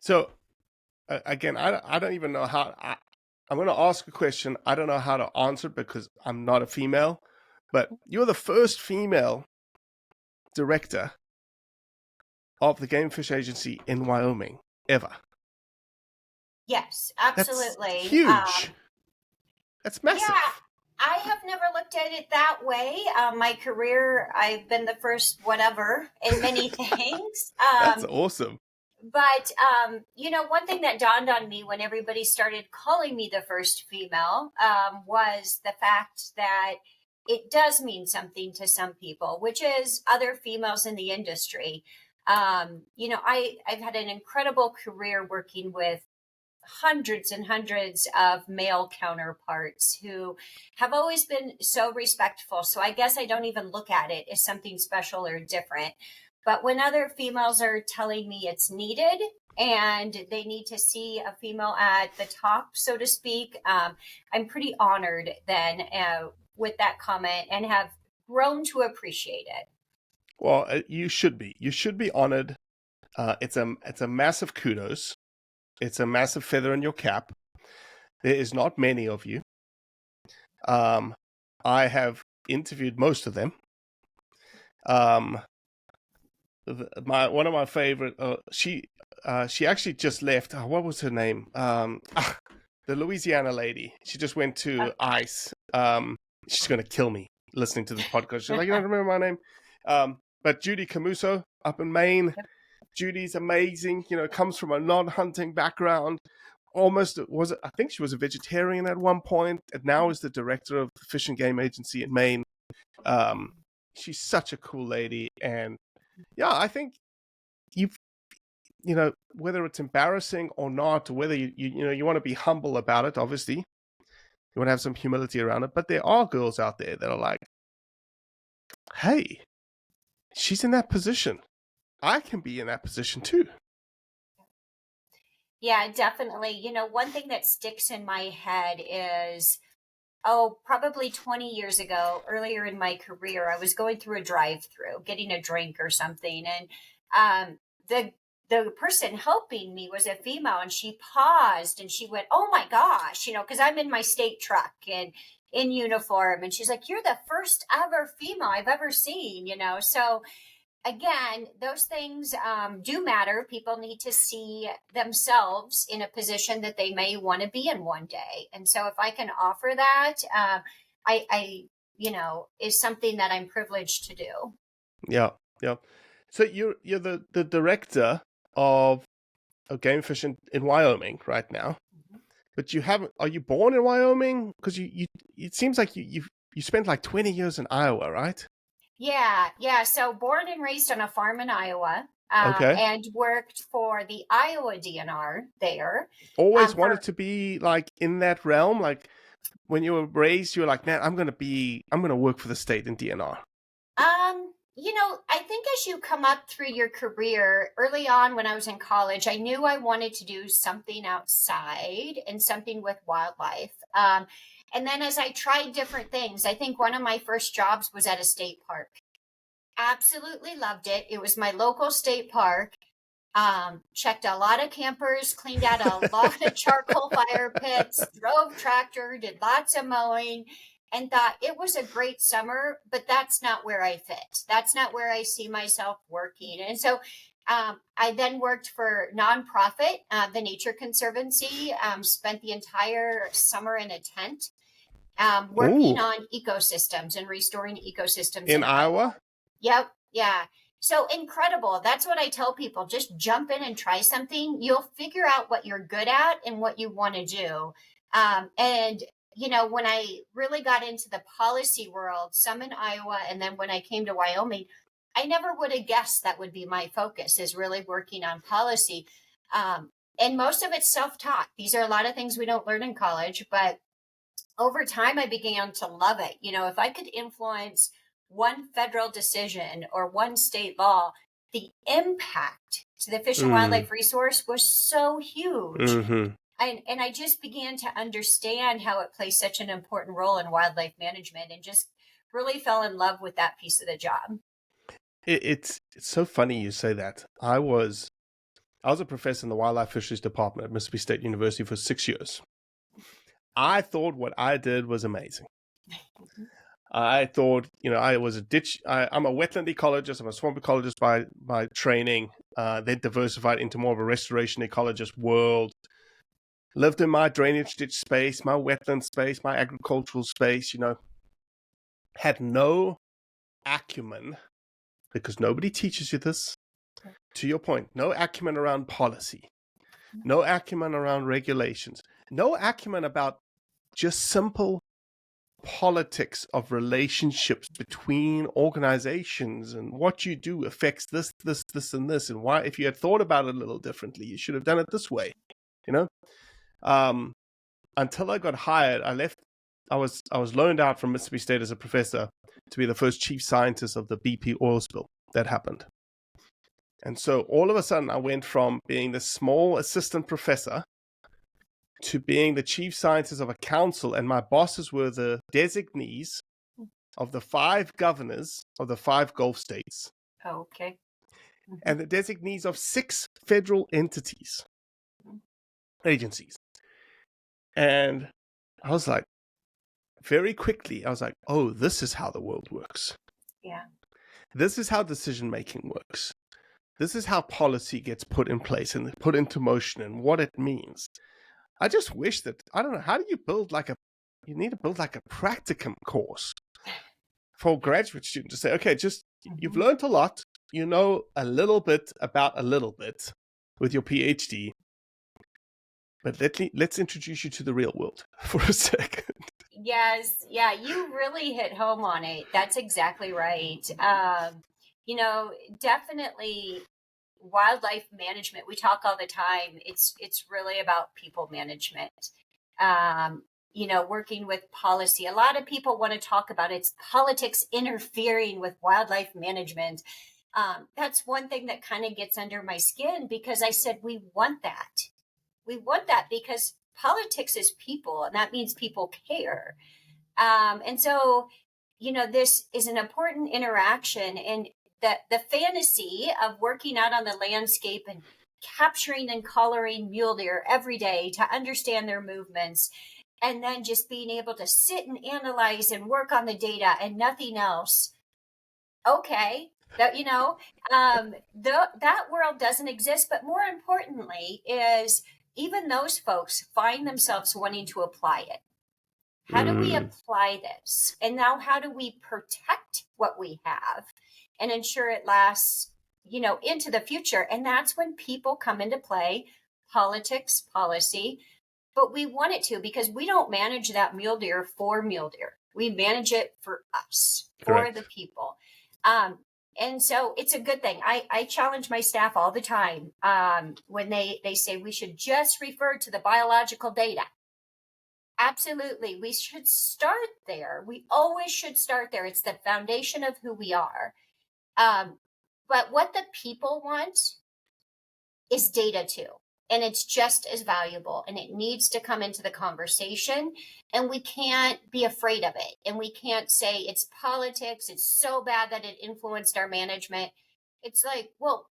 So again, I don't even know how. I'm going to ask a question. I don't know how to answer because I'm not a female. But you're the first female director of the Game Fish Agency in Wyoming ever. Yes, That's absolutely. huge. That's Yeah, massive. I have never looked at it that way. My career, I've been the first whatever in many things. That's awesome. But one thing that dawned on me when everybody started calling me the first female was the fact that it does mean something to some people, which is other females in the industry. I've had an incredible career working with hundreds and hundreds of male counterparts who have always been so respectful. So I guess I don't even look at it as something special or different. But when other females are telling me it's needed and they need to see a female at the top, so to speak, I'm pretty honored then with that comment and have grown to appreciate it. Well, you should be. You should be honored. It's a massive kudos. It's a massive feather in your cap. There is not many of you. I have interviewed most of them. One of my favorite. She actually just left. What was her name? The Louisiana lady. She just went to ICE. She's gonna kill me listening to this podcast. She's like, you don't remember my name. But Judy Camuso up in Maine. Judy's amazing. Comes from a non-hunting background. I think she was a vegetarian at one point, and now is the director of the Fish and Game Agency in Maine. She's such a cool lady, and yeah, I think whether it's embarrassing or not, or whether you want to be humble about it. Obviously, you want to have some humility around it. But there are girls out there that are like, "Hey, she's in that position. I can be in that position too." Yeah, definitely. One thing that sticks in my head is, probably 20 years ago, earlier in my career, I was going through a drive-through, getting a drink or something, and the person helping me was a female, and she paused and she went, "Oh my gosh," because I'm in my state truck and in uniform, and she's like, "You're the first ever female I've ever seen," So again, those things do matter. People need to see themselves in a position that they may want to be in one day. And so if I can offer that, is something that I'm privileged to do. Yeah, yeah. So you're the director of game fish in Wyoming right now, but you haven't. Are you born in Wyoming? Because you it seems like you spent like 20 years in Iowa, right? Yeah. So born and raised on a farm in Iowa, Okay. and worked for the Iowa DNR there. Always For wanted to be like in that realm. Like when you were raised, you were like, man, I'm gonna work for the state in DNR. I think as you come up through your career, early on when I was in college, I knew I wanted to do something outside and something with wildlife. And then as I tried different things, I think one of my first jobs was at a state park. Absolutely loved it. It was my local state park. Checked a lot of campers, cleaned out a lot of charcoal fire pits, drove tractor, did lots of mowing, and thought it was a great summer, but that's not where I fit. That's not where I see myself working. And so I then worked for nonprofit, the Nature Conservancy, spent the entire summer in a tent, working Ooh, on ecosystems and restoring ecosystems in in Iowa. Iowa. Yep. Yeah. So incredible. That's what I tell people. Just jump in and try something. You'll figure out what you're good at and what you want to do. When I really got into the policy world, some in Iowa, and then when I came to Wyoming, I never would have guessed that would be my focus, is really working on policy. And most of it's self-taught. These are a lot of things we don't learn in college, but over time, I began to love it. If I could influence one federal decision or one state law, the impact to the fish and Mm, wildlife resource was so huge. mm-hmm. And I just began to understand how it plays such an important role in wildlife management, and just really fell in love with that piece of the job. It's so funny you say that. I was a professor in the wildlife fisheries department at Mississippi State University for 6 years. I thought what I did was amazing. I thought, I was I'm a wetland ecologist. I'm a swamp ecologist by training, then diversified into more of a restoration ecologist world. Lived in my drainage ditch space, my wetland space, my agricultural space, had no acumen, because nobody teaches you this. To your point, no acumen around policy, no acumen around regulations, no acumen about just simple politics of relationships between organizations, and what you do affects this, and this, and why. If you had thought about it a little differently, you should have done it this way. Until I got hired, I left. I was loaned out from Mississippi State as a professor to be the first chief scientist of the BP oil spill that happened. And so all of a sudden, I went from being the small assistant professor to being the chief scientist of a council, and my bosses were the designees of the 5 governors of the 5 Gulf states. Oh, okay. And the designees of 6 federal agencies. And I was like, very quickly, I was like, oh, this is how the world works. Yeah. This is how decision making works. This is how policy gets put in place and put into motion, and what it means. I just wish that, I don't know, how do you build you need to build like a practicum course for graduate students to say, okay, you've learned a lot, you know a little bit about a little bit with your PhD, but let's introduce you to the real world for a second. Yes. Yeah, you really hit home on it. That's exactly right. Definitely wildlife management. We talk all the time. It's really about people management. Working with policy. A lot of people want to talk about it's politics interfering with wildlife management. That's one thing that kind of gets under my skin, because I said, we want that. We want that because politics is people, and that means people care. And so, this is an important interaction, and the fantasy of working out on the landscape and capturing and coloring mule deer every day to understand their movements, and then just being able to sit and analyze and work on the data and nothing else. Okay. That, that world doesn't exist. But more importantly is, even those folks find themselves wanting to apply it. How do we apply this? And now how do we protect what we have and ensure it lasts, into the future? And that's when people come into play, politics, policy, but we want it to, because we don't manage that mule deer for mule deer. We manage it for us, for the people. And so it's a good thing. I challenge my staff all the time when they say we should just refer to the biological data. Absolutely. We should start there. We always should start there. It's the foundation of who we are. But what the people want is data too. And it's just as valuable, and it needs to come into the conversation, and we can't be afraid of it. And we can't say it's politics. It's so bad that it influenced our management. It's like, well,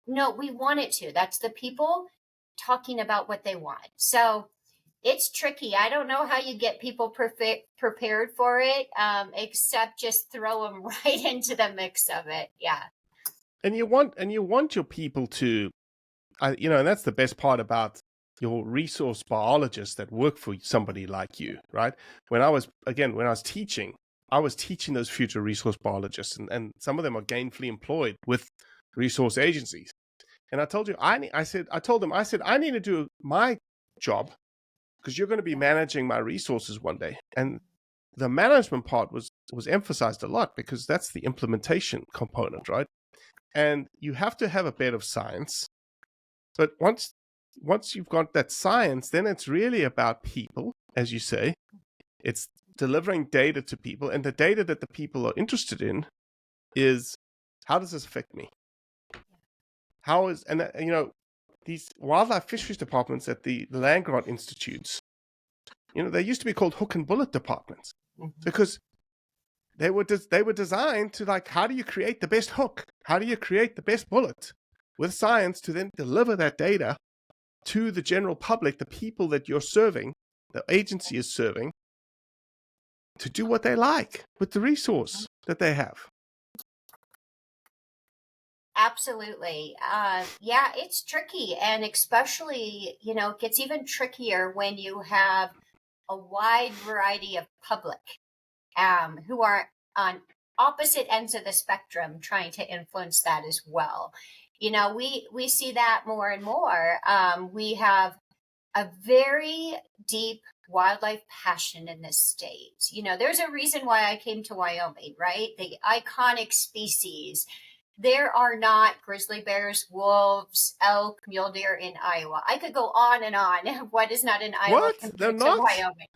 no, we want it to. That's the people talking about what they want. So it's tricky. I don't know how you get people prepared for it, except just throw them right into the mix of it. Yeah. And you want your people to, and that's the best part about your resource biologists that work for somebody like you, right? When I was teaching, those future resource biologists, and some of them are gainfully employed with resource agencies. And I told you, I told them, I need to do my job, because you're going to be managing my resources one day. And the management part was emphasized a lot, because that's the implementation component, right? And you have to have a bit of science. But once you've got that science, then it's really about people, as you say. It's delivering data to people, and the data that the people are interested in is, how does this affect me? These wildlife fisheries departments at the land-grant institutes, they used to be called hook and bullet departments, because they were designed to, like, how do you create the best hook? How do you create the best bullet? with science to then deliver that data to the general public, the people that you're serving, the agency is serving, to do what they like with the resource that they have. Absolutely. Yeah, it's tricky. And especially, it gets even trickier when you have a wide variety of public who are on opposite ends of the spectrum trying to influence that as well. We see that more and more. We have a very deep wildlife passion in this state. There's a reason why I came to Wyoming, right? The iconic species. There are not grizzly bears, wolves, elk, mule deer in Iowa. I could go on and on. What is not in Iowa What? They're compared to not? Wyoming?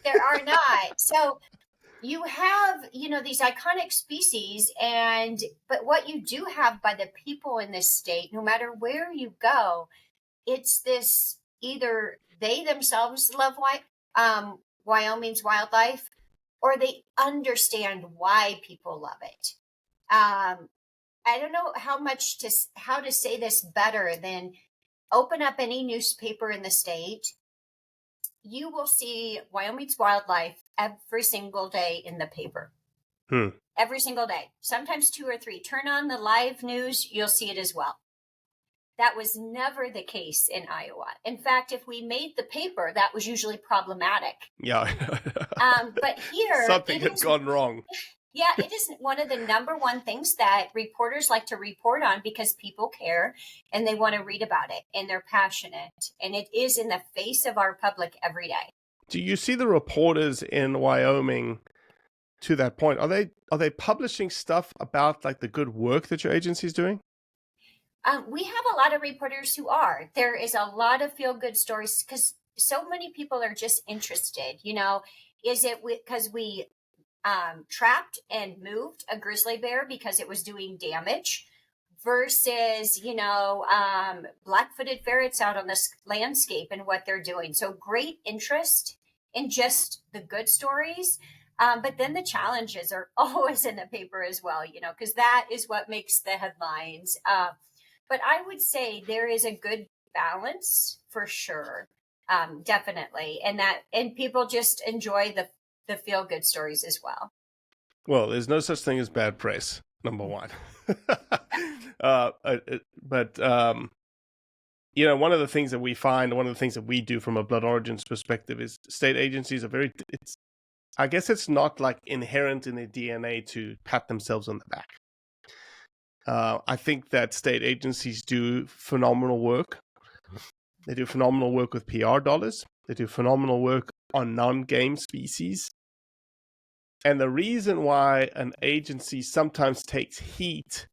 There are not. So you have, these iconic species, but what you do have by the people in this state, no matter where you go, it's this either they themselves love Wyoming's wildlife, or they understand why people love it. I don't know how to say this better than open up any newspaper in the state. You will see Wyoming's wildlife every single day in the paper. Every single day, sometimes 2 or 3. Turn on the live news, you'll see it as well. That was never the case in Iowa. In fact, if we made the paper, that was usually problematic. Yeah. But here, something had gone wrong. Yeah, it is one of the number one things that reporters like to report on because people care and they want to read about it and they're passionate. And it is in the face of our public every day. Do you see the reporters in Wyoming to that point? Are they publishing stuff about like the good work that your agency is doing? We have a lot of reporters who are. There is a lot of feel-good stories because so many people are just interested. Is it because we trapped and moved a grizzly bear because it was doing damage versus, black-footed ferrets out on this landscape and what they're doing. So great interest in just the good stories. But then the challenges are always in the paper as well, because that is what makes the headlines. But I would say there is a good balance for sure. Definitely. And people just enjoy the feel good stories as well. Well, there's no such thing as bad press, number one. But one of the things that we find, one of the things that we do from a Blood Origins perspective is state agencies are I guess it's not like inherent in their DNA to pat themselves on the back. I think that state agencies do phenomenal work. They do phenomenal work with PR dollars. They do phenomenal work on non-game species. And the reason why an agency sometimes takes heat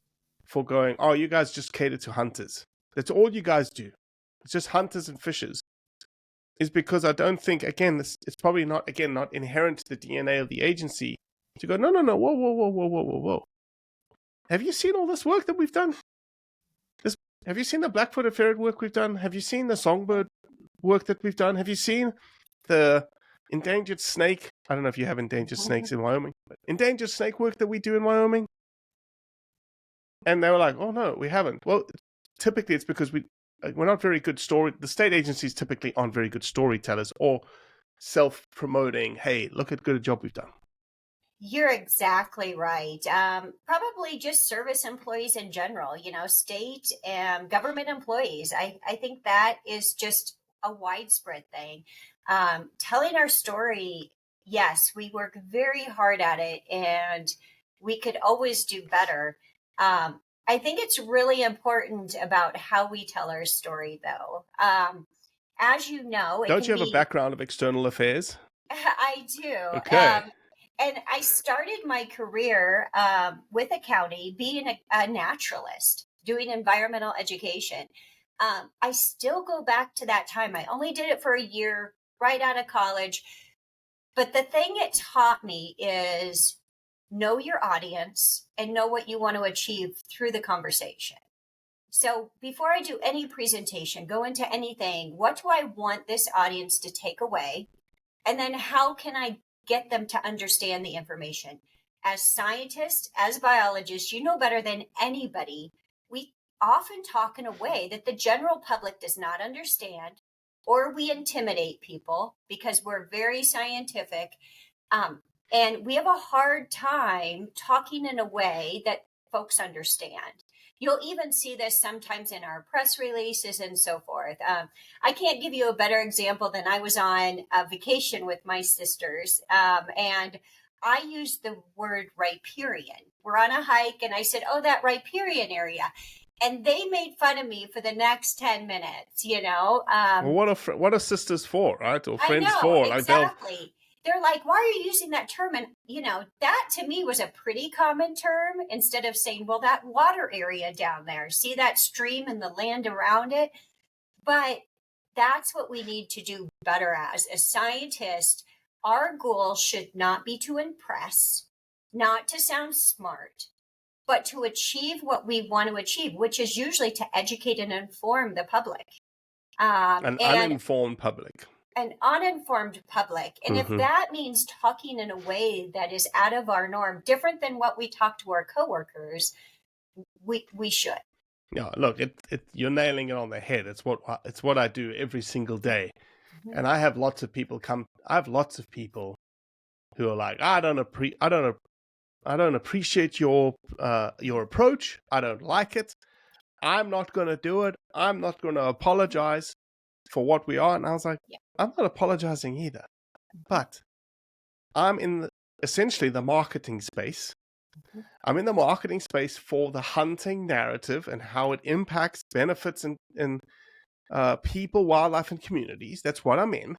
for going, oh, you guys just cater to hunters. That's all you guys do. It's just hunters and fishers. Is because I don't think, again, it's probably not inherent to the DNA of the agency to go, no, whoa. Have you seen all this work that we've done? Have you seen the black-footed ferret work we've done? Have you seen the songbird work that we've done? Have you seen the endangered snake? I don't know if you have endangered snakes in Wyoming, but endangered snake work that we do in Wyoming? And they were like, oh, no, we haven't. Well, typically it's because we're not very good the state agencies typically aren't very good storytellers or self-promoting, hey, look at good job we've done. You're exactly right. Probably just service employees in general, state and government employees. I think that is just a widespread thing. Telling our story, yes, we work very hard at it and we could always do better. I think it's really important about how we tell our story, though. As you know, don't you have a background of external affairs? I do. Okay. And I started my career with a county being a naturalist, doing environmental education. I still go back to that time. I only did it for a year right out of college. But the thing it taught me is know your audience and know what you want to achieve through the conversation. So before I do any presentation, go into anything, what do I want this audience to take away? And then how can I get them to understand the information? As scientists, as biologists, you know better than anybody, often talk in a way that the general public does not understand, or we intimidate people because we're very scientific. And we have a hard time talking in a way that folks understand. You'll even see this sometimes in our press releases and so forth. I can't give you a better example than I was on a vacation with my sisters, and I used the word riparian. We're on a hike, and I said, "Oh, that riparian area." And they made fun of me for the next 10 minutes, Well, what are sisters for, right? Or I friends know, for? Like exactly. They're like, "Why are you using that term?" And, that to me was a pretty common term, instead of saying, "Well, that water area down there, see that stream and the land around it?" But that's what we need to do better as a scientist. Our goal should not be to impress, not to sound smart, but to achieve what we want to achieve, which is usually to educate and inform the public. an And uninformed public. an uninformed public. And if that means talking in a way that is out of our norm, different than what we talk to our coworkers, we should. Yeah, look, you're nailing it on the head. It's what I do every single day. And I have lots of people who are like, I don't appreciate your approach. I don't like it. I'm not going to do it. I'm not going to apologize for what we are. And I was like, I'm not apologizing either. But I'm in essentially the marketing space. I'm in the marketing space for the hunting narrative and how it impacts, benefits in people, wildlife, and communities. That's what I'm in.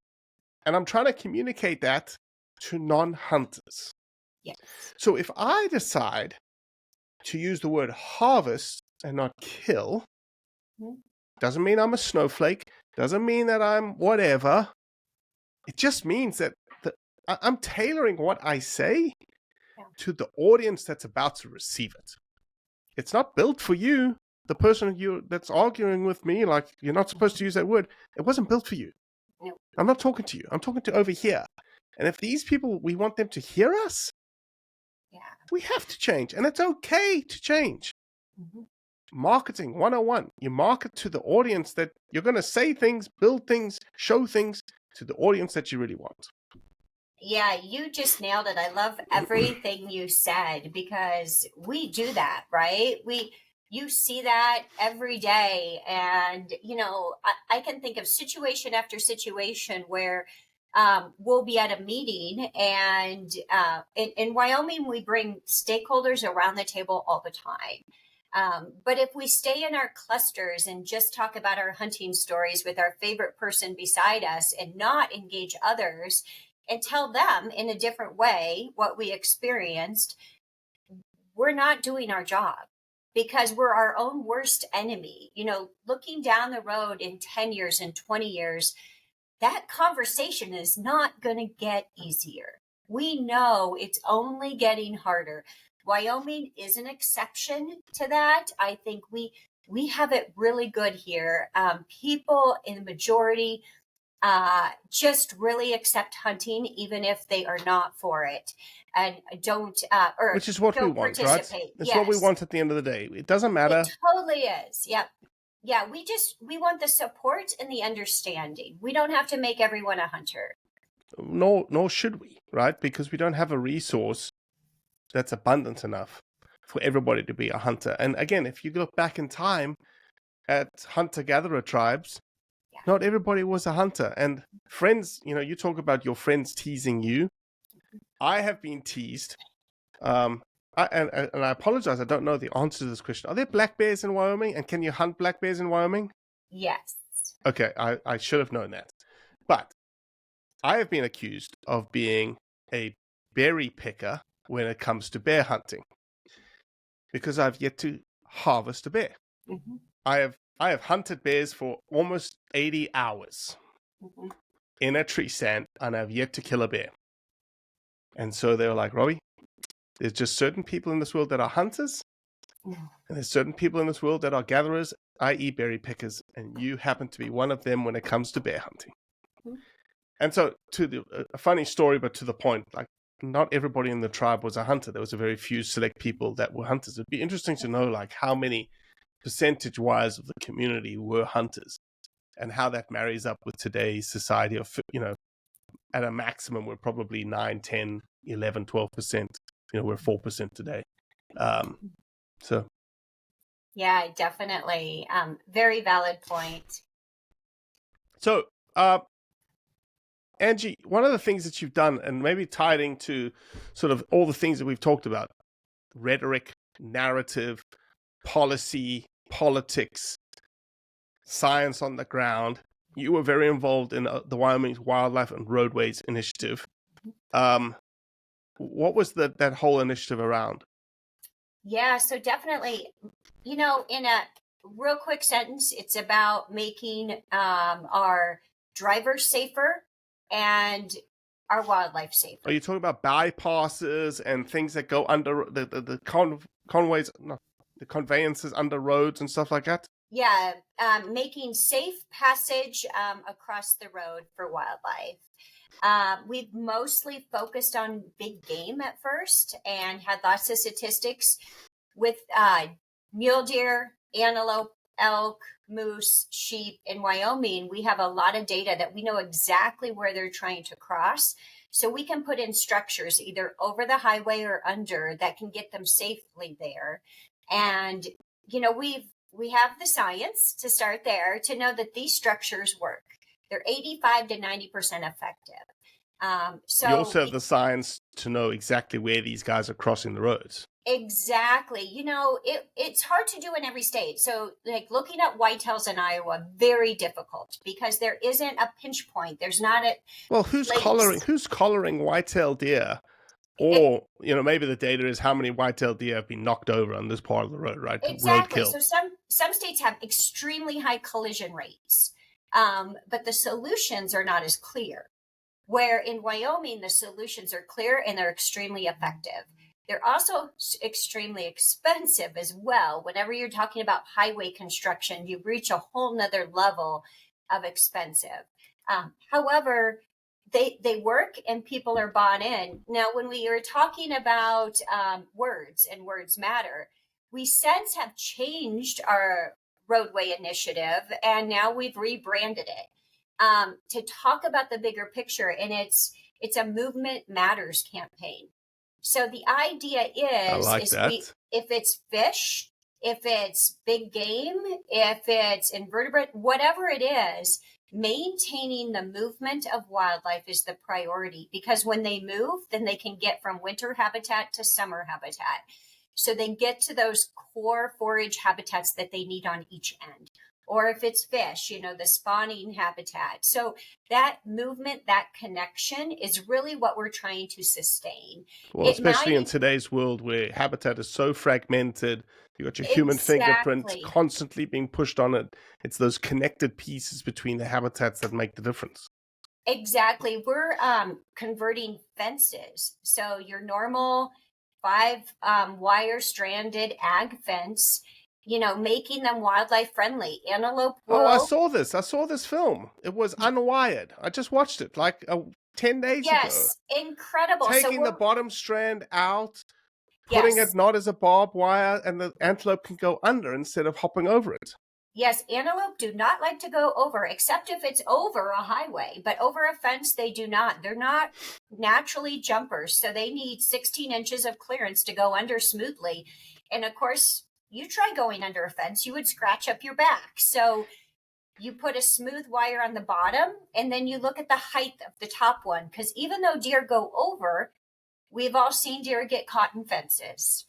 And I'm trying to communicate that to non-hunters. Yes. So if I decide to use the word harvest and not kill, doesn't mean I'm a snowflake, doesn't mean that I'm whatever. It just means that I'm tailoring what I say to the audience that's about to receive it. It's not built for you. The person that's arguing with me, like, you're not supposed to use that word, it wasn't built for you. No. I'm not talking to you. I'm talking to over here. And if these people, we want them to hear us, we have to change. And it's okay to change. Marketing 101. You market to the audience that you're going to say things, build things, show things to the audience that you really want. Yeah, you just nailed it. I love everything you said, because we do that, right? You see that every day. And, I can think of situation after situation where we'll be at a meeting, and in Wyoming, we bring stakeholders around the table all the time. But if we stay in our clusters and just talk about our hunting stories with our favorite person beside us and not engage others and tell them in a different way what we experienced, we're not doing our job, because we're our own worst enemy. Looking down the road in 10 years and 20 years, that conversation is not going to get easier. We know it's only getting harder. Wyoming is an exception to that. I think we have it really good here. People in the majority just really accept hunting, even if they are not for it, and don't which is what we want, right? It's what we want at the end of the day. It doesn't matter. It totally is. Yep. Yeah, we want the support and the understanding. We don't have to make everyone a hunter. Nor should we, right? Because we don't have a resource that's abundant enough for everybody to be a hunter. And again, if you look back in time at hunter-gatherer tribes, not everybody was a hunter. And friends, you talk about your friends teasing you. I have been teased. And I apologize, I don't know the answer to this question. Are there black bears in Wyoming? And can you hunt black bears in Wyoming? Yes. Okay, I should have known that. But I have been accused of being a berry picker when it comes to bear hunting, because I've yet to harvest a bear. I have hunted bears for almost 80 hours in a tree stand, and I've yet to kill a bear. And so they were like, Robbie, there's just certain people in this world that are hunters, and there's certain people in this world that are gatherers, i.e. berry pickers, and you happen to be one of them when it comes to bear hunting. And so, a funny story, but to the point, like, not everybody in the tribe was a hunter. There was a very few select people that were hunters. It'd be interesting to know, like, how many percentage-wise of the community were hunters, and how that marries up with today's society of, at a maximum, we're probably 9, 10, 11, 12%. We're 4% today. So. Yeah, definitely. Very valid point. So, Angi, one of the things that you've done, and maybe tied into sort of all the things that we've talked about, rhetoric, narrative, policy, politics, science on the ground, you were very involved in the Wyoming Wildlife and Roadways initiative. What was that whole initiative around? Yeah, so definitely, in a real quick sentence, it's about making our drivers safer and our wildlife safer. Are you talking about bypasses and things that go under the conveyances under roads and stuff like that? Yeah, making safe passage across the road for wildlife. We've mostly focused on big game at first and had lots of statistics with mule deer, antelope, elk, moose, sheep in Wyoming. We have a lot of data that we know exactly where they're trying to cross. So we can put in structures either over the highway or under that can get them safely there. And, we have the science to start there to know that these structures work. They're 85 to 90% effective. So you also have the science to know exactly where these guys are crossing the roads. Exactly. It's hard to do in every state. So like looking at whitetails in Iowa, very difficult because there isn't a pinch point. There's not a who's collaring whitetail deer? Or, maybe the data is how many whitetail deer have been knocked over on this part of the road, right? Exactly. Roadkill. So some states have extremely high collision rates, but the solutions are not as clear. Where in Wyoming, the solutions are clear and they're extremely effective. They're also extremely expensive as well. Whenever you're talking about highway construction, you reach a whole nother level of expensive. However, they work and people are bought in. Now, when we are talking about words and words matter, we since have changed our roadway initiative and now we've rebranded it to talk about the bigger picture. And it's a movement matters campaign. So the idea if it's fish, if it's big game, if it's invertebrate, whatever it is, maintaining the movement of wildlife is the priority because when they move, then they can get from winter habitat to summer habitat. So they get to those core forage habitats that they need on each end. Or if it's fish, the spawning habitat. So that movement, that connection is really what we're trying to sustain. Well, especially in today's world where habitat is so fragmented, you got your human fingerprint constantly being pushed on it. It's those connected pieces between the habitats that make the difference. Exactly. We're converting fences. So your normal 5 wire stranded ag fence, making them wildlife friendly. Antelope will... I saw this film. It was unwired. I just watched it like 10 days ago. Yes, incredible. Taking the bottom strand out, putting it not as a barbed wire, and the antelope can go under instead of hopping over it. Yes, antelope do not like to go over, except if it's over a highway. But over a fence, they do not. They're not naturally jumpers, so they need 16 inches of clearance to go under smoothly. And of course, you try going under a fence, you would scratch up your back. So you put a smooth wire on the bottom, and then you look at the height of the top one. Because even though deer go over, we've all seen deer get caught in fences.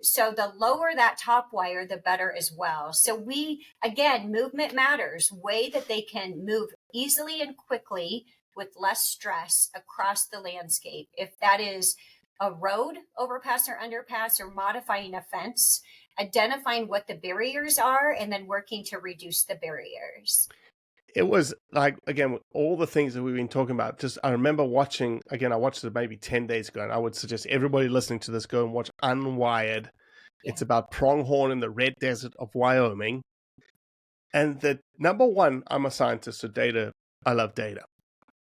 So the lower that top wire, the better as well. So movement matters, way that they can move easily and quickly with less stress across the landscape. If that is a road, overpass or underpass, or modifying a fence, identifying what the barriers are, and then working to reduce the barriers. It was like, again, with all the things that we've been talking about, I remember watching, again, I watched it maybe 10 days ago, and I would suggest everybody listening to this go and watch Unwired. Yeah. It's about pronghorn in the red desert of Wyoming. And the number one, I'm a scientist, so data, I love data.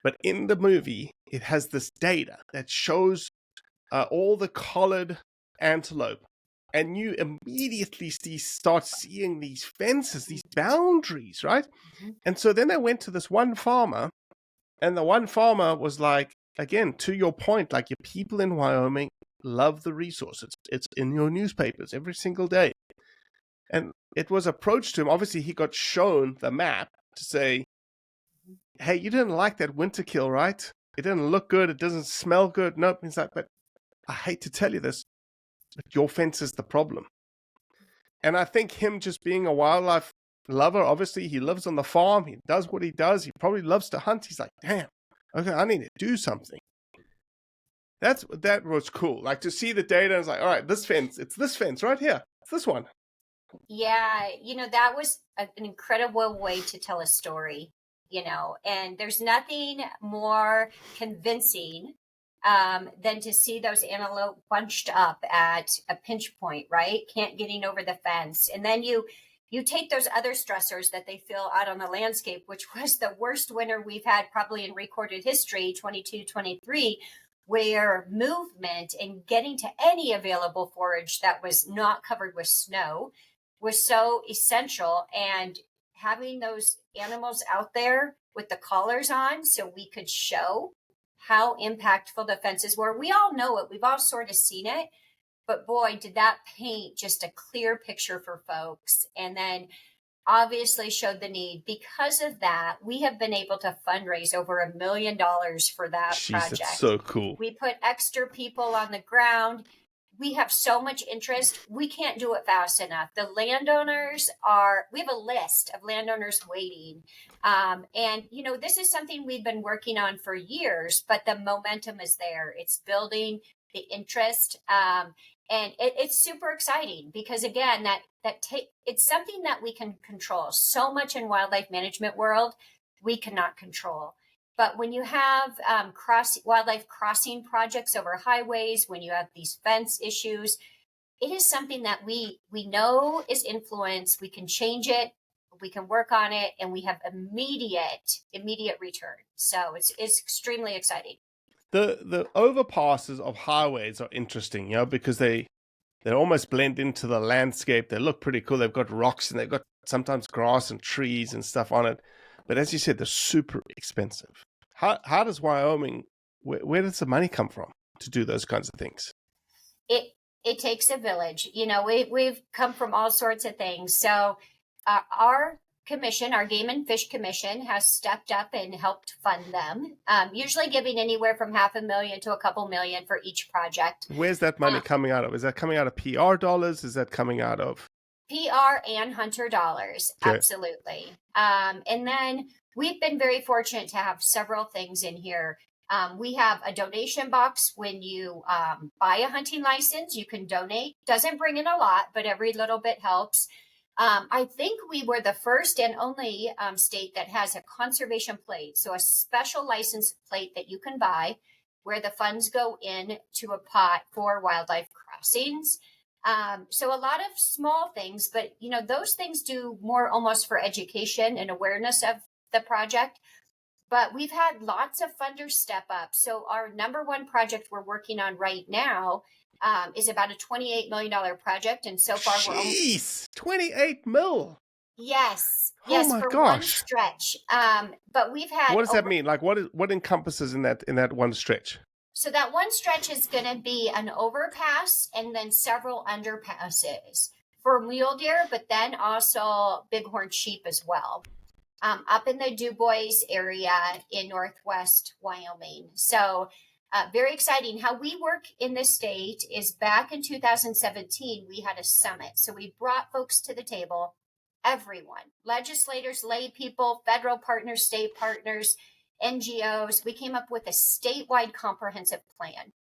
But in the movie, it has this data that shows all the collared antelope and you immediately start seeing these fences, these boundaries, right? Mm-hmm. And so then they went to this one farmer, and the one farmer was like, again, to your point, like, your people in Wyoming love the resource. It's in your newspapers every single day. And it was approached to him. Obviously, he got shown the map to say, hey, you didn't like that winter kill, right? It didn't look good. It doesn't smell good. Nope. He's like, but I hate to tell you this, but your fence is the problem. And I think him just being a wildlife lover, obviously, he lives on the farm. He does what he does. He probably loves to hunt. He's like, damn, okay, I need to do something. That was cool. Like, to see the data, it's like, all right, this fence, it's this fence right here. It's this one. Yeah, that was an incredible way to tell a story, and there's nothing more convincing than to see those antelope bunched up at a pinch point, right? Can't getting over the fence. And then you take those other stressors that they feel out on the landscape, which was the worst winter we've had probably in recorded history, 22, 23, where movement and getting to any available forage that was not covered with snow was so essential. And having those animals out there with the collars on so we could show how impactful the fences were. We all know it. We've all sort of seen it. But boy, did that paint just a clear picture for folks. And then obviously showed the need. Because of that, we have been able to fundraise over $1 million for that project. That's so cool. We put extra people on the ground. We have so much interest. We can't do it fast enough. The landowners we have a list of landowners waiting. And, this is something we've been working on for years, but the momentum is there. It's building the interest. And it's super exciting because, again, it's something that we can control. So much in wildlife management world, we cannot control. But when you have wildlife crossing projects over highways, when you have these fence issues, it is something that we know is influence. We can change it, we can work on it, and we have immediate return. So it's extremely exciting. The overpasses of highways are interesting, because they almost blend into the landscape. They look pretty cool. They've got rocks and they've got sometimes grass and trees and stuff on it. But as you said, they're super expensive. How does Wyoming, where does the money come from to do those kinds of things? It takes a village. We've come from all sorts of things. So our commission, our Game and Fish Commission, has stepped up and helped fund them, usually giving anywhere from $500,000 to a couple million for each project. Where's that money coming out of? Is that coming out of PR dollars? Is that coming out of PR and hunter dollars? Okay. Absolutely. And then we've been very fortunate to have several things in here. We have a donation box. When you buy a hunting license, you can donate. Doesn't bring in a lot, but every little bit helps. I think we were the first and only state that has a conservation plate. So a special license plate that you can buy where the funds go in to a pot for wildlife crossings. So a lot of small things, but those things do more almost for education and awareness of the project. But we've had lots of funders step up. So our number one project we're working on right now is about a $28 million project. And so far we're almost... 28 mil. Yes. Oh yes, my for gosh. one stretch. But we've had... What does that mean? Like what encompasses in that one stretch? So that one stretch is going to be an overpass and then several underpasses for mule deer, but then also bighorn sheep as well. Up in the Du Bois area in northwest Wyoming. So very exciting. How we work in this state is back in 2017, we had a summit. So we brought folks to the table, everyone, legislators, lay people, federal partners, state partners, NGOs. We came up with a statewide comprehensive plan.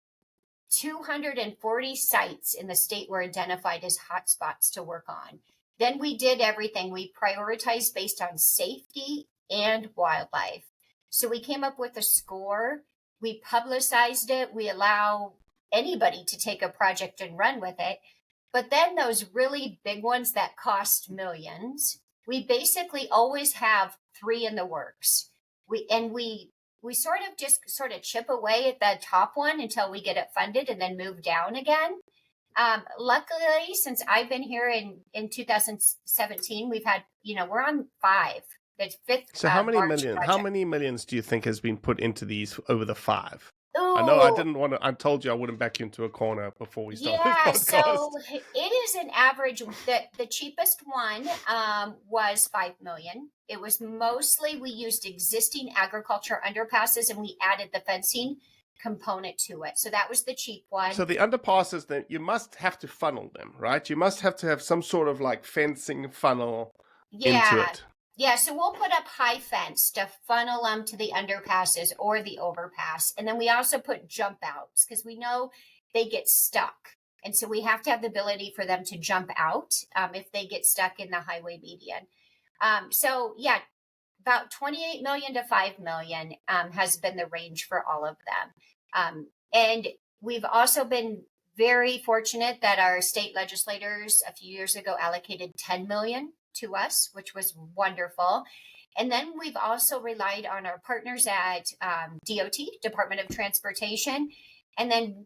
240 sites in the state were identified as hotspots to work on. Then we did everything. We prioritized based on safety and wildlife. So we came up with a score. We publicized it. We allow anybody to take a project and run with it. But then those really big ones that cost millions, we basically always have 3 in the works. We sort of chip away at the top one until we get it funded and then move down again. Luckily, since I've been here in 2017, we've had, we're on five. The fifth So large how project. many millions do you think has been put into these over the 5? I know I Oh, didn't want to. I told you I wouldn't back you into a corner before we start this yeah. podcast. So it is an average. The cheapest one was 5 million. It was mostly we used existing agriculture underpasses and we added the fencing component to it. So that was the cheap one. So the underpasses, then you must have to funnel them, right? You must have to have some sort of like fencing funnel into Yeah. it. Yeah, so we'll put up high fence to funnel them to the underpasses or the overpass. And then we also put jump outs because we know they get stuck. And so we have to have the ability for them to jump out if they get stuck in the highway median. So, yeah, about 28 million to 5 million has been the range for all of them. And we've also been very fortunate that our state legislators a few years ago allocated 10 million to us, which was wonderful. And then we've also relied on our partners at DOT, Department of Transportation. And then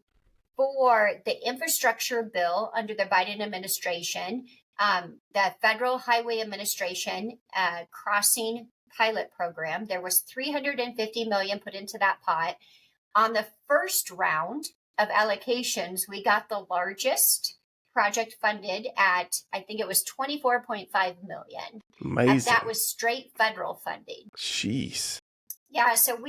for the infrastructure bill under the Biden administration, the Federal Highway Administration crossing pilot program, there was 350 million put into that pot. On the first round of allocations, we got the largest project funded at, I think it was 24.5 million. Amazing. That was straight federal funding. Jeez. Yeah, so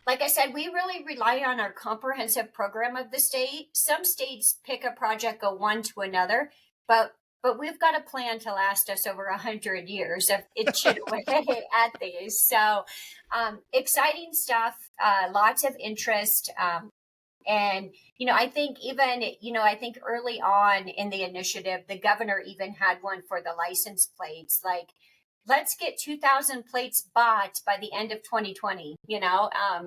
like I said, we really rely on our comprehensive program of the state. Some states pick a project, go one to another, but we've got a plan to last us over 100 years of itching away at these. So exciting stuff, lots of interest. And, I think even, I think early on in the initiative, the governor even had one for the license plates, like, let's get 2,000 plates bought by the end of 2020,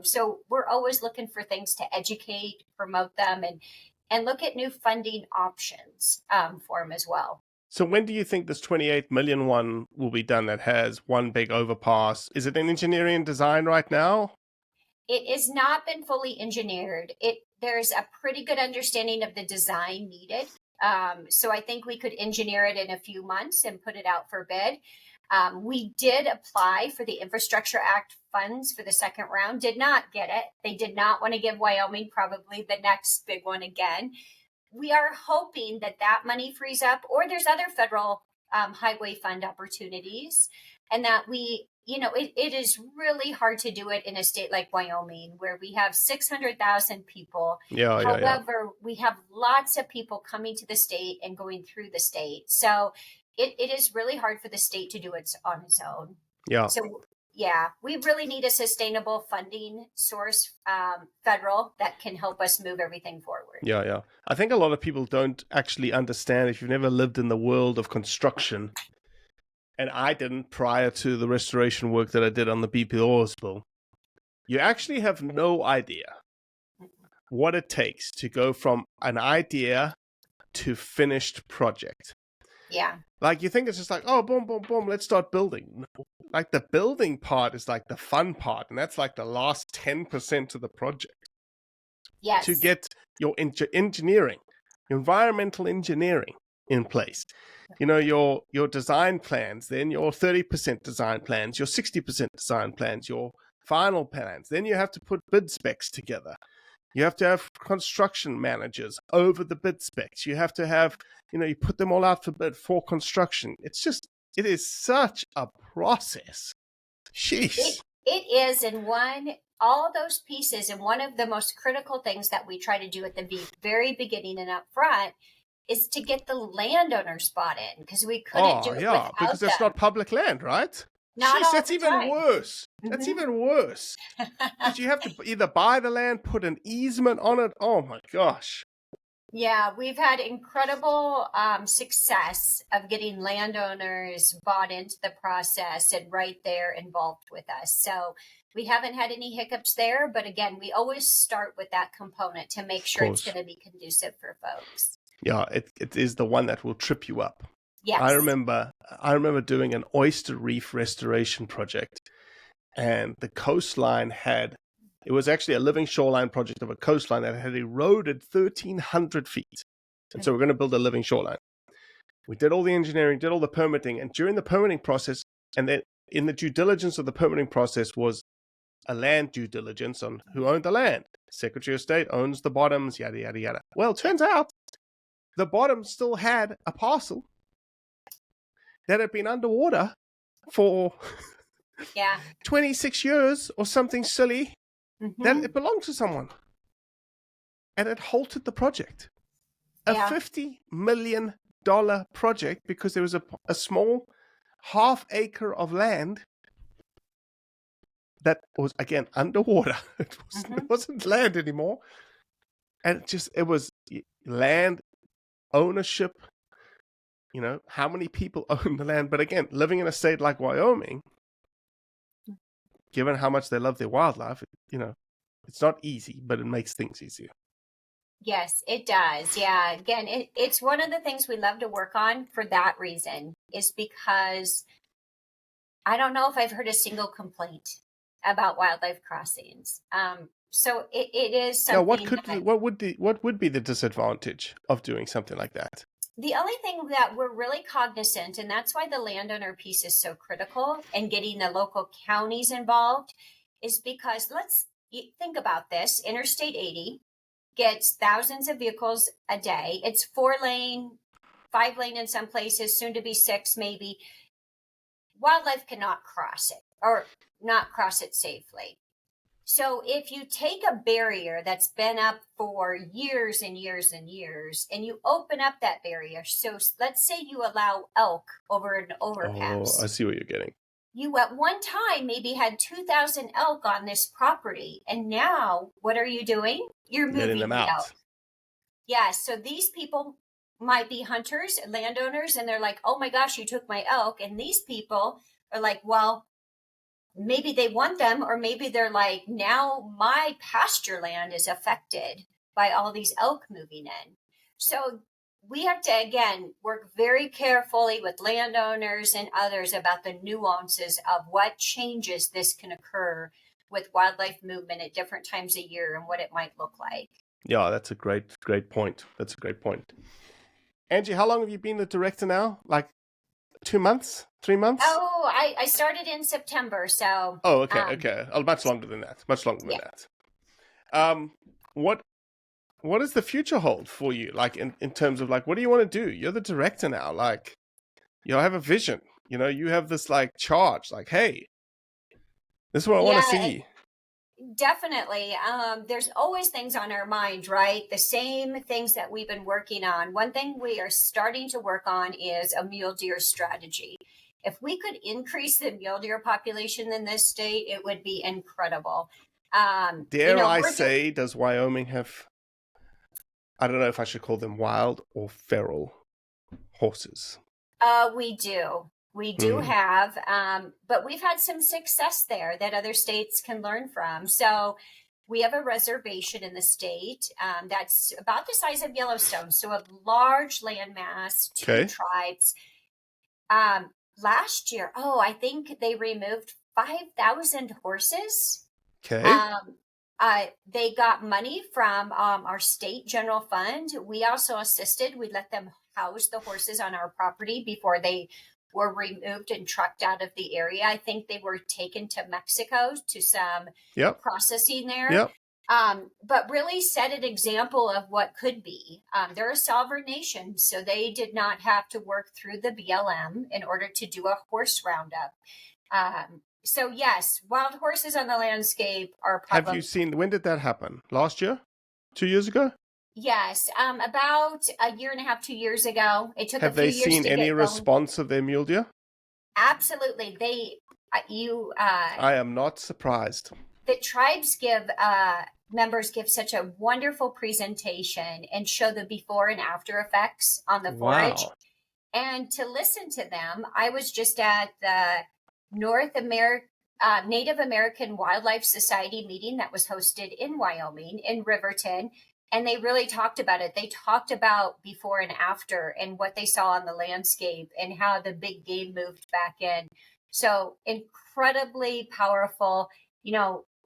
so we're always looking for things to educate, promote them, and look at new funding options for them as well. So when do you think this 28 million one will be done that has one big overpass? Is it in engineering and design right now? It has not been fully engineered. There's a pretty good understanding of the design needed. So I think we could engineer it in a few months and put it out for bid. We did apply for the Infrastructure Act funds for the second round, did not get it. They did not want to give Wyoming probably the next big one again. We are hoping that money frees up, or there's other federal highway fund opportunities, and that it is really hard to do it in a state like Wyoming, where we have 600,000 people. However, we have lots of people coming to the state and going through the state. So it is really hard for the state to do it on its own. Yeah. So, yeah, we really need a sustainable funding source, federal, that can help us move everything forward. Yeah. I think a lot of people don't actually understand, if you've never lived in the world of construction, and I didn't prior to the restoration work that I did on the BP oil spill, you actually have no idea what it takes to go from an idea to finished project. Yeah. Like, you think it's just like, oh, boom, boom, boom, let's start building. Like, the building part is like the fun part, and that's like the last 10% of the project. Yes. To get your engineering, your environmental engineering in place. Your design plans, then your 30% design plans, your 60% design plans, your final plans. Then you have to put bid specs together. You have to have construction managers over the bid specs. You have to have, you put them all out for bid for construction. It is such a process. Sheesh. It is, all those pieces, and one of the most critical things that we try to do at the very beginning and up front is to get the landowners bought in, because we couldn't do it without because them. it's not public land, right? That's even worse. Mm-hmm. That's even worse. Because you have to either buy the land, put an easement on it. Oh my gosh. Yeah, we've had incredible success of getting landowners bought into the process and right there involved with us. So we haven't had any hiccups there. But again, we always start with that component to make sure it's going to be conducive for folks. Yeah, it is the one that will trip you up. Yes. I remember doing an oyster reef restoration project, and the coastline it was actually a living shoreline project of a coastline that had eroded 1,300 feet. And so we're going to build a living shoreline. We did all the engineering, did all the permitting, and during the permitting process, and then in the due diligence of the permitting process was a land due diligence on who owned the land. Secretary of State owns the bottoms, yada, yada, yada. Well, it turns out the bottom still had a parcel that had been underwater for 26 years or something silly, that it belonged to someone. And it halted the project. A $50 million project because there was a small half-acre of land that was, again, underwater. It wasn't land anymore. And it was land ownership, how many people own the land. But again, living in a state like Wyoming, given how much they love their wildlife, it's not easy, but it makes things easier. Yes, it does. Yeah. Again, it's one of the things we love to work on for that reason, is because I don't know if I've heard a single complaint about wildlife crossings. So it is something. What would be the disadvantage of doing something like that? The only thing that we're really cognizant, and that's why the landowner piece is so critical and getting the local counties involved, is because think about this. Interstate 80 gets thousands of vehicles a day. It's 4-lane, 5-lane in some places, soon to be 6 maybe. Wildlife cannot cross it or not cross it safely. So if you take a barrier that's been up for years and years and years, and you open up that barrier, so let's say you allow elk over an overpass. Oh, I see what you're getting. You at one time maybe had 2,000 elk on this property, and now what are you doing? You're moving them the out. elk. Yeah, so these people might be hunters and landowners, and they're like, oh my gosh, you took my elk. And these people are like, well, maybe they want them, or maybe they're like, now my pasture land is affected by all these elk moving in. So we have to, again, work very carefully with landowners and others about the nuances of what changes this can occur with wildlife movement at different times a year and what it might look like. Yeah, that's a great point. That's a great point. Angie, how long have you been the director now? Like 2 months? 3 months? Oh, I started in September, so. Oh, okay. Oh, much longer than that. What does the future hold for you? Like in terms of like, what do you want to do? You're the director now. Like, have a vision. You have this like charge. Like, hey, this is what I want to see. Definitely. There's always things on our mind, right? The same things that we've been working on. One thing we are starting to work on is a mule deer strategy. If we could increase the mule deer population in this state, it would be incredible. Dare I say, does Wyoming have, I don't know if I should call them wild or feral horses? We do. We do have, but we've had some success there that other states can learn from. So we have a reservation in the state that's about the size of Yellowstone. So a large landmass, 2 tribes. Last year, I think they removed 5,000 horses. Okay. They got money from our state general fund. We also assisted. We let them house the horses on our property before they were removed and trucked out of the area. I think they were taken to Mexico to some processing there. Yep. But really set an example of what could be. They're a sovereign nation, so they did not have to work through the BLM in order to do a horse roundup. So yes, wild horses on the landscape are a problem. Have you seen, when did that happen? Last year? 2 years ago? Yes, about a year and a half, 2 years ago. It took a few years to get going. Have they seen any response of their mule deer? Absolutely. I am not surprised. The tribes members give such a wonderful presentation and show the before and after effects on the forage. Wow. And to listen to them, I was just at the Native American Wildlife Society meeting that was hosted in Wyoming, in Riverton. And they really talked about it. They talked about before and after and what they saw on the landscape and how the big game moved back in. So incredibly powerful.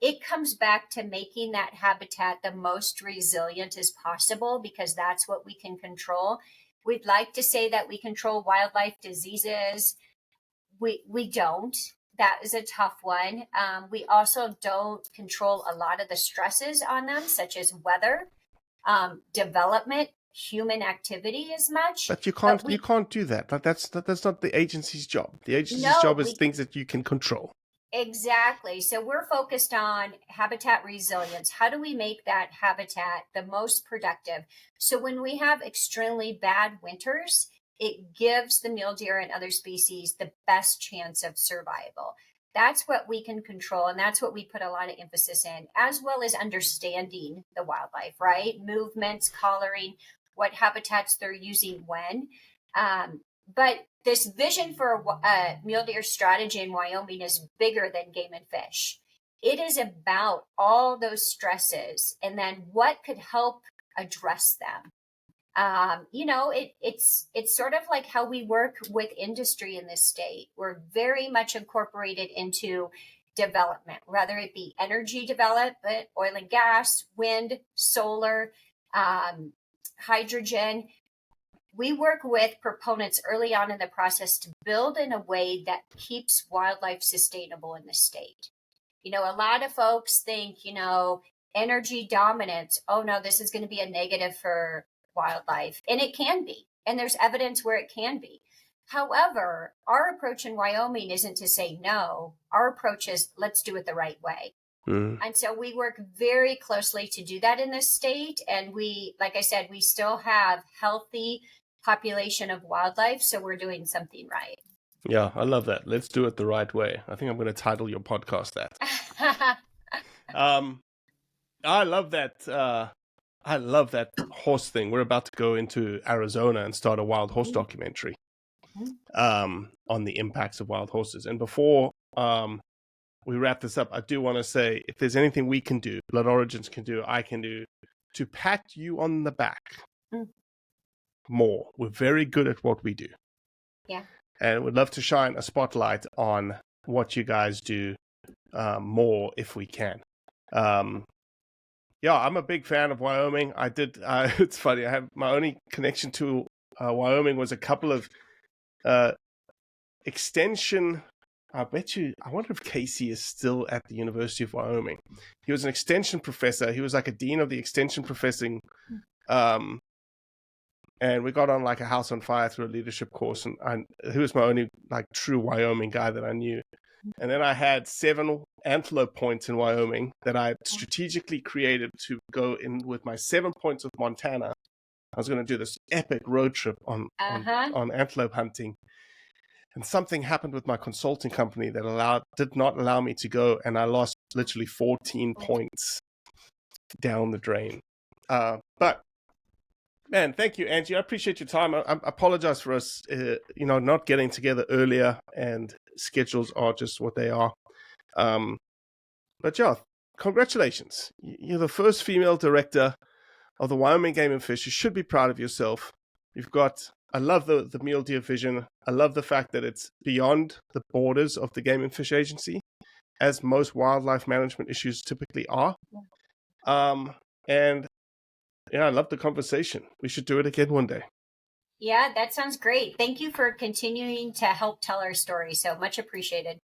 it comes back to making that habitat the most resilient as possible, because that's what we can control. We'd like to say that we control wildlife diseases. We don't. That is a tough one. We also don't control a lot of the stresses on them, such as weather, development, human activity as much. But you can't do that. Like that's not the agency's job. The agency's job is things that you can control. Exactly. So we're focused on habitat resilience. How do we make that habitat the most productive? So when we have extremely bad winters, it gives the mule deer and other species the best chance of survival. That's what we can control. And that's what we put a lot of emphasis in, as well as understanding the wildlife, right? Movements, collaring, what habitats they're using when. But this vision for a mule deer strategy in Wyoming is bigger than game and fish. It is about all those stresses and then what could help address them. It's sort of like how we work with industry in this state. We're very much incorporated into development, whether it be energy development, oil and gas, wind, solar, hydrogen. We work with proponents early on in the process to build in a way that keeps wildlife sustainable in the state. A lot of folks think, energy dominance. Oh no, this is going to be a negative for wildlife. And it can be. And there's evidence where it can be. However, our approach in Wyoming isn't to say no. Our approach is let's do it the right way. And so we work very closely to do that in this state. And we, like I said, we still have healthy population of wildlife. So we're doing something right. Yeah, I love that. Let's do it the right way. I think I'm going to title your podcast that. I love that. I love that horse thing. We're about to go into Arizona and start a wild horse documentary on the impacts of wild horses. And before we wrap this up, I do want to say, if there's anything we can do, Blood Origins can do, I can do, to pat you on the back more. We're very good at what we do. Yeah. And we'd love to shine a spotlight on what you guys do more if we can. Yeah, I'm a big fan of Wyoming. It's funny, I have my only connection to Wyoming was a couple of extension. I wonder if Casey is still at the University of Wyoming. He was an extension professor. He was like a dean of the extension professing. And we got on like a house on fire through a leadership course. And he was my only like true Wyoming guy that I knew. And then I had 7 antelope points in Wyoming that I strategically created to go in with my 7 points of Montana. I was going to do this epic road trip on antelope hunting. And something happened with my consulting company that did not allow me to go. And I lost literally 14 points down the drain. But man, thank you, Angie. I appreciate your time. I apologize for us, not getting together earlier, and schedules are just what they are. But yeah, congratulations. You're the first female director of the Wyoming Game and Fish. You should be proud of yourself. I love the mule deer vision. I love the fact that it's beyond the borders of the Game and Fish Agency, as most wildlife management issues typically are. And yeah, I love the conversation. We should do it again one day. Yeah, that sounds great. Thank you for continuing to help tell our story. So much appreciated.